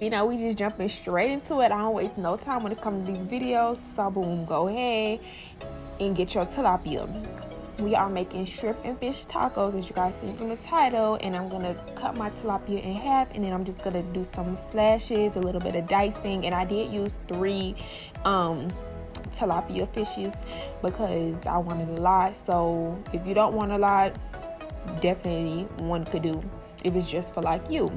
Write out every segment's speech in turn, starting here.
You know, we just jumping straight into it. I don't waste no time when it comes to these videos. So boom, go ahead and get your tilapia. We are making shrimp and fish tacos, as you guys see from the title, and I'm gonna cut my tilapia in half, and then I'm just gonna do some slashes, a little bit of dicing, and I did use 3 tilapia fishes because I wanted a lot. So if you don't want a lot, definitely one could do if it's just for like you.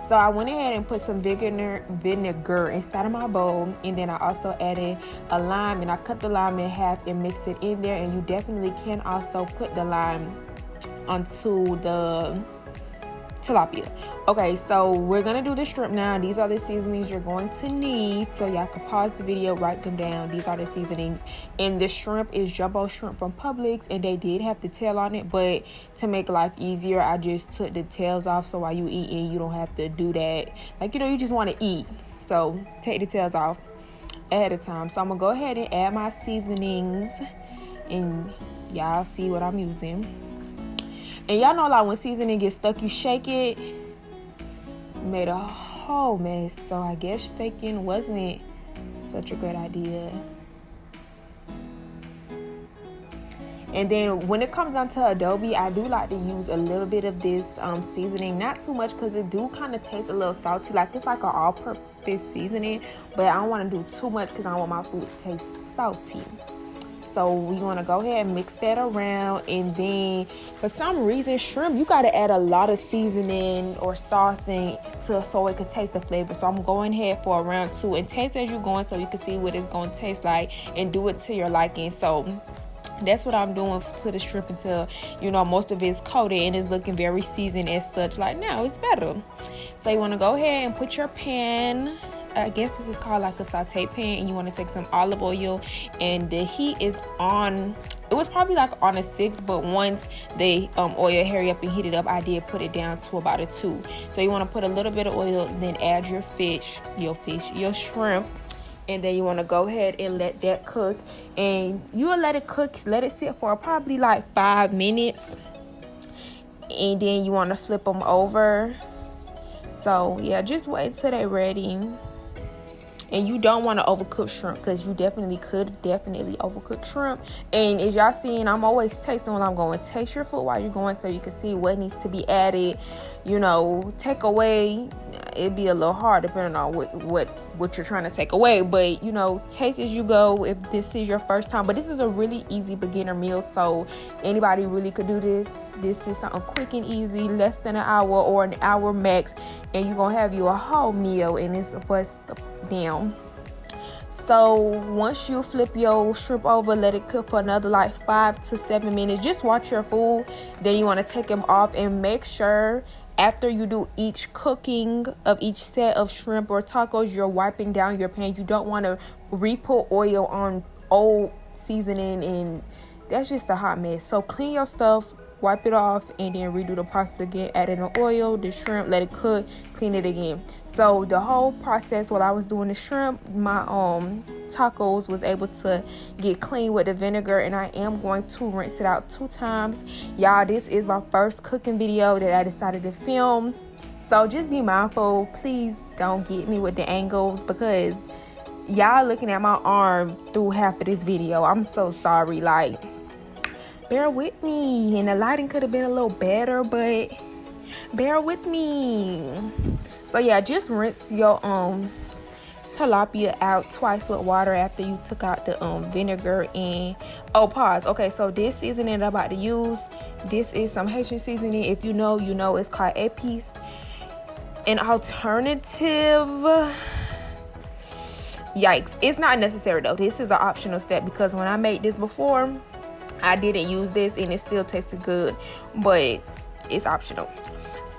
So I went ahead and put some vinegar inside of my bowl, and then I also added a lime, and I cut the lime in half and mixed it in there. And you definitely can also put the lime onto the tilapia. Okay, so we're gonna do the shrimp now. These are the seasonings you're going to need, so y'all can pause the video, write them down. These are the seasonings, and the shrimp is jumbo shrimp from Publix, and they did have the tail on it, but to make life easier, I just took the tails off, so while you eating, you don't have to do that. Like, you know, you just want to eat, so take the tails off ahead of time. So I'm gonna go ahead and add my seasonings, and y'all see what I'm using. And y'all know, like, when seasoning gets stuck, you shake it. Made a whole mess, so I guess shaking wasn't such a good idea. And then when it comes down to adobo, I do like to use a little bit of this seasoning, not too much, because it do kind of taste a little salty. Like, it's like an all-purpose seasoning, but I don't want to do too much because I don't want my food to taste salty. So we want to go ahead and mix that around, and then for some reason, shrimp, you got to add a lot of seasoning or saucing so it could taste the flavor. So I'm going ahead for around 2, and taste as you're going so you can see what it's going to taste like, and do it to your liking. So that's what I'm doing to the shrimp until, you know, most of it's coated and it's looking very seasoned as such. Like, now it's better. So you want to go ahead and put your pan, I guess this is called like a saute pan, and you want to take some olive oil, and the heat is on. It was probably like on a 6, but once the oil hurry up and heat it up, I did put it down to about a 2. So you want to put a little bit of oil, then add your shrimp, and then you want to go ahead and let that cook, and you will let it cook, let it sit for probably like 5 minutes, and then you want to flip them over. So yeah, just wait till they're ready. And you don't want to overcook shrimp, because you definitely could overcook shrimp. And as y'all seeing, I'm always tasting when I'm going. Taste your food while you're going so you can see what needs to be added. You know, take away, it'd be a little hard depending on what you're trying to take away. But, you know, taste as you go if this is your first time. But this is a really easy beginner meal, so anybody really could do this. This is something quick and easy, less than an hour or an hour max. And you're going to have you a whole meal, and it's what's down. So once you flip your shrimp over, let it cook for another like 5 to 7 minutes. Just watch your food. Then you want to take them off, and make sure after you do each cooking of each set of shrimp or tacos, you're wiping down your pan. You don't want to re-put oil on old seasoning, and that's just a hot mess. So clean your stuff, wipe it off, and then redo the process again. Add in the oil, the shrimp, let it cook, clean it again. So the whole process while I was doing the shrimp, my tacos was able to get clean with the vinegar, and I am going to rinse it out 2 times. Y'all, this is my first cooking video that I decided to film, so just be mindful. Please don't get me with the angles, because y'all looking at my arm through half of this video. I'm so sorry. Like, bear with me, and the lighting could have been a little better, but bear with me. So yeah, just rinse your tilapia out twice with water after you took out the vinegar. And pause. Okay, so this seasoning I'm about to use, this is some Haitian seasoning. If you know, you know. It's called épice. An alternative, yikes, it's not necessary though. This is an optional step, because when I made this before, I didn't use this and it still tasted good, but it's optional.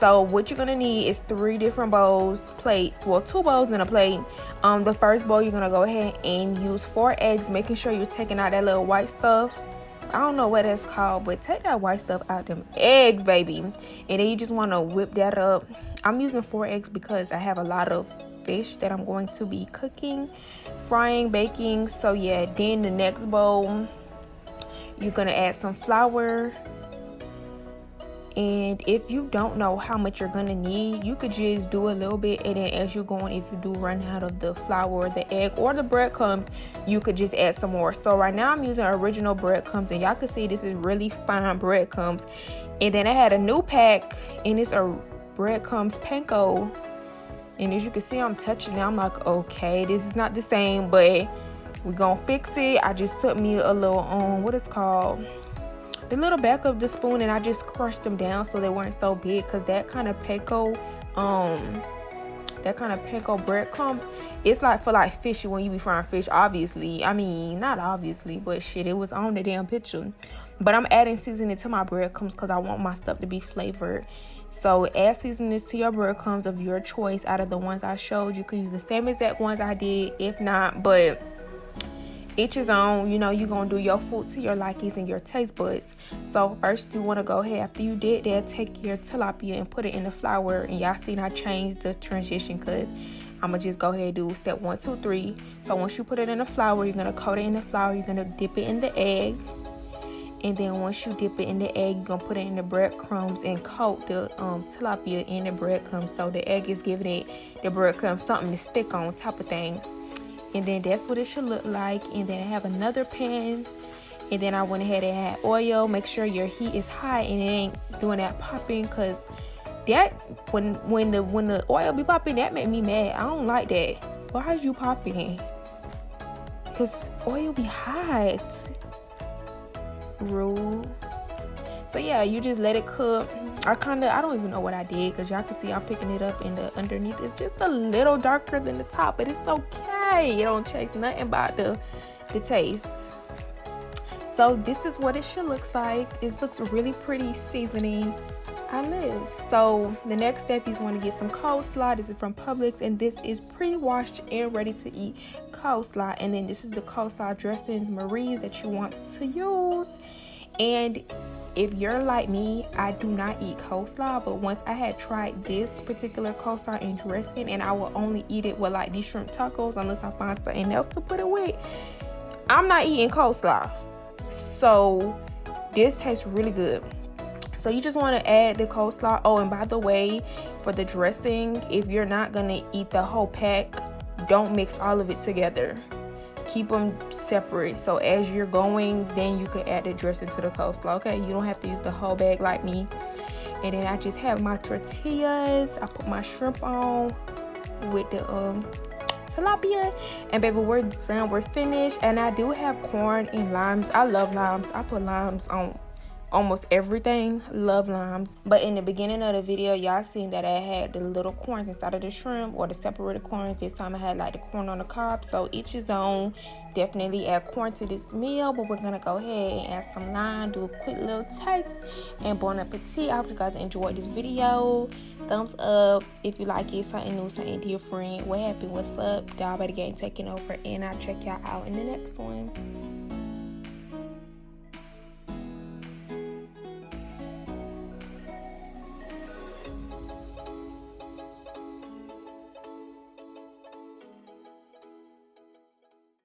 So what you're gonna need is 3 different bowls, plates, well, 2 bowls and a plate. The first bowl, you're gonna go ahead and use 4 eggs, making sure you're taking out that little white stuff. I don't know what that's called, but take that white stuff out them eggs, baby. And then you just want to whip that up. I'm using 4 eggs because I have a lot of fish that I'm going to be cooking, frying, baking. So yeah, then the next bowl, you're gonna add some flour, And if you don't know how much you're gonna need, you could just do a little bit, and then as you're going, if you do run out of the flour or the egg or the breadcrumbs, you could just add some more. So right now I'm using original breadcrumbs, and y'all can see this is really fine breadcrumbs. And then I had a new pack, and it's a breadcrumbs panko, and as you can see, I'm touching it. I'm like, okay, this is not the same, but we're gonna fix it. I just took me a little what it's called, the little back of the spoon, and I just crushed them down so they weren't so big, because that kind of panko breadcrumbs, it's like for like fishy when you be frying fish. Obviously, I mean, not obviously, but shit, it was on the damn picture. But I'm adding seasoning to my breadcrumbs because I want my stuff to be flavored. So add seasonings to your breadcrumbs of your choice out of the ones I showed. You could use the same exact ones I did, if not, but each is on. You know, you're gonna do your food to your likings and your taste buds. So first you want to go ahead, after you did that, take your tilapia and put it in the flour. And y'all seen I changed the transition because I'm gonna just go ahead and do step 1, 2, 3. So once you put it in the flour, you're gonna coat it in the flour, you're gonna dip it in the egg. And then once you dip it in the egg, you're going to put it in the breadcrumbs and coat the tilapia in the breadcrumbs. So the egg is giving it, the breadcrumbs, something to stick on top of thing. And then that's what it should look like. And then I have another pan. And then I went ahead and had oil. Make sure your heat is high and it ain't doing that popping. Because that, when the oil be popping, that make me mad. I don't like that. Why is you popping? Because oil be hot. Rude. So yeah, you just let it cook. I don't even know what I did, because y'all can see I'm picking it up, and the underneath is just a little darker than the top, but it's okay. It don't change nothing about the taste. So this is what it should look like. It looks really pretty seasoning. I live. So the next step is want to get some coleslaw. This is from Publix, and this is pre-washed and ready to eat coleslaw. And then this is the coleslaw dressings, Marie's, that you want to use. And if you're like me, I do not eat coleslaw, but once I had tried this particular coleslaw and dressing, and I will only eat it with like these shrimp tacos unless I find something else to put it with, I'm not eating coleslaw. So this tastes really good. So you just want to add the coleslaw. Oh, and by the way, for the dressing, if you're not going to eat the whole pack, don't mix all of it together. Keep them separate. So as you're going, then you can add the dressing to the coleslaw. Okay, you don't have to use the whole bag like me. And then I just have my tortillas. I put my shrimp on with the tilapia. And baby, we're done. We're finished. And I do have corn and limes. I love limes. I put limes on almost everything. Love limes. But in the beginning of the video, y'all seen that I had the little corns inside of the shrimp, or the separated corns. This time I had like the corn on the cob. So each is own. Definitely add corn to this meal, but we're gonna go ahead and add some lime, do a quick little taste, and bon appetit. I hope you guys enjoyed this video. Thumbs up if you like it, something new, something different. What happened? What's up? Y'all better get taken over, and I'll check y'all out in the next one.